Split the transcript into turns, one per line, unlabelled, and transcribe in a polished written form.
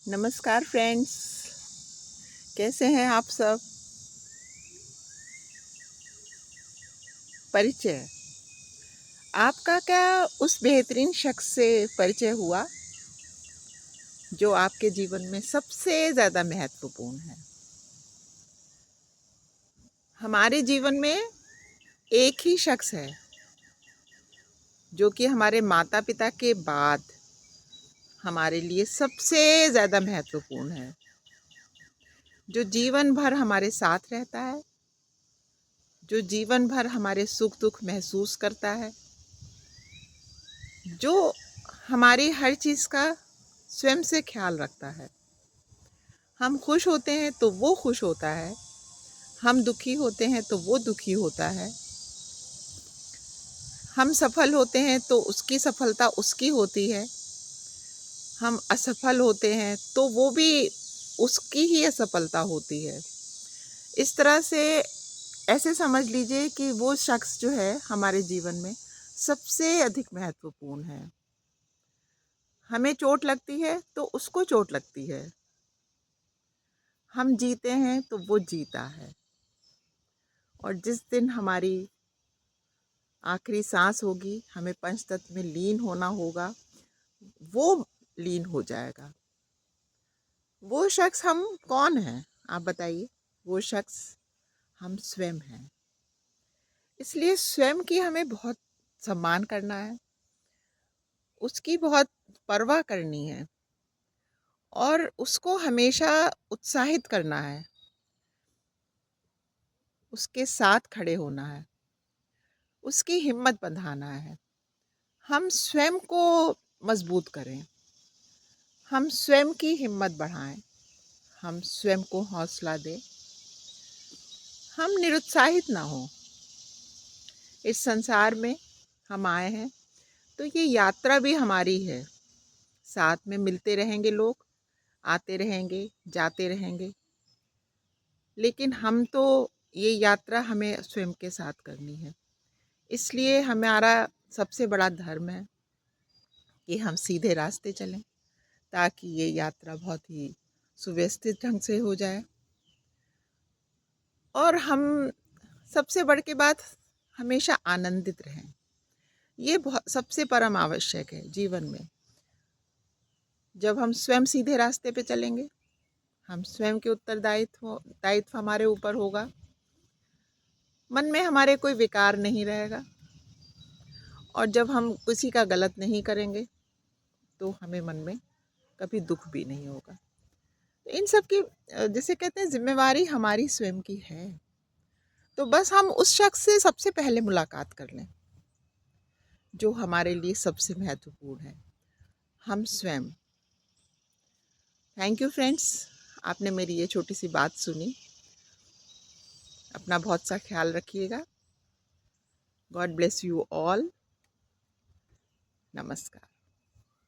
नमस्कार फ्रेंड्स, कैसे हैं आप सब। परिचय आपका क्या उस बेहतरीन शख्स से परिचय हुआ जो आपके जीवन में सबसे ज़्यादा महत्वपूर्ण है। हमारे जीवन में एक ही शख्स है जो कि हमारे माता पिता के बाद हमारे लिए सबसे ज़्यादा महत्वपूर्ण है, जो जीवन भर हमारे साथ रहता है, जो जीवन भर हमारे सुख दुख महसूस करता है, जो हमारी हर चीज़ का स्वयं से ख्याल रखता है। हम खुश होते हैं तो वो खुश होता है, हम दुखी होते हैं तो वो दुखी होता है, हम सफल होते हैं तो उसकी सफलता उसकी होती है, हम असफल होते हैं तो वो भी उसकी ही असफलता होती है। इस तरह से ऐसे समझ लीजिए कि वो शख्स जो है हमारे जीवन में सबसे अधिक महत्वपूर्ण है। हमें चोट लगती है तो उसको चोट लगती है, हम जीते हैं तो वो जीता है, और जिस दिन हमारी आखिरी सांस होगी, हमें पंचतत्व में लीन होना होगा, वो लीन हो जाएगा। वो शख्स हम कौन हैं, आप बताइए। वो शख्स हम स्वयं हैं। इसलिए स्वयं की हमें बहुत सम्मान करना है, उसकी बहुत परवाह करनी है, और उसको हमेशा उत्साहित करना है, उसके साथ खड़े होना है, उसकी हिम्मत बंधाना है। हम स्वयं को मजबूत करें, हम स्वयं की हिम्मत बढ़ाएं, हम स्वयं को हौसला दें, हम निरुत्साहित ना हो। इस संसार में हम आए हैं तो ये यात्रा भी हमारी है। साथ में मिलते रहेंगे लोग, आते रहेंगे, जाते रहेंगे, लेकिन हम तो ये यात्रा हमें स्वयं के साथ करनी है। इसलिए हमारा सबसे बड़ा धर्म है कि हम सीधे रास्ते चलें, ताकि ये यात्रा बहुत ही सुव्यवस्थित ढंग से हो जाए। और हम सबसे बढ़ के बात, हमेशा आनंदित रहें। ये बहुत सबसे परम आवश्यक है जीवन में। जब हम स्वयं सीधे रास्ते पे चलेंगे, हम स्वयं के दायित्व हमारे ऊपर होगा, मन में हमारे कोई विकार नहीं रहेगा, और जब हम किसी का गलत नहीं करेंगे तो हमें मन में कभी दुख भी नहीं होगा। इन सब की जैसे कहते हैं जिम्मेवारी हमारी स्वयं की है। तो बस हम उस शख्स से सबसे पहले मुलाकात कर लें जो हमारे लिए सबसे महत्वपूर्ण है, हम स्वयं। थैंक यू फ्रेंड्स, आपने मेरी ये छोटी सी बात सुनी। अपना बहुत सा ख्याल रखिएगा। God bless you all. नमस्कार।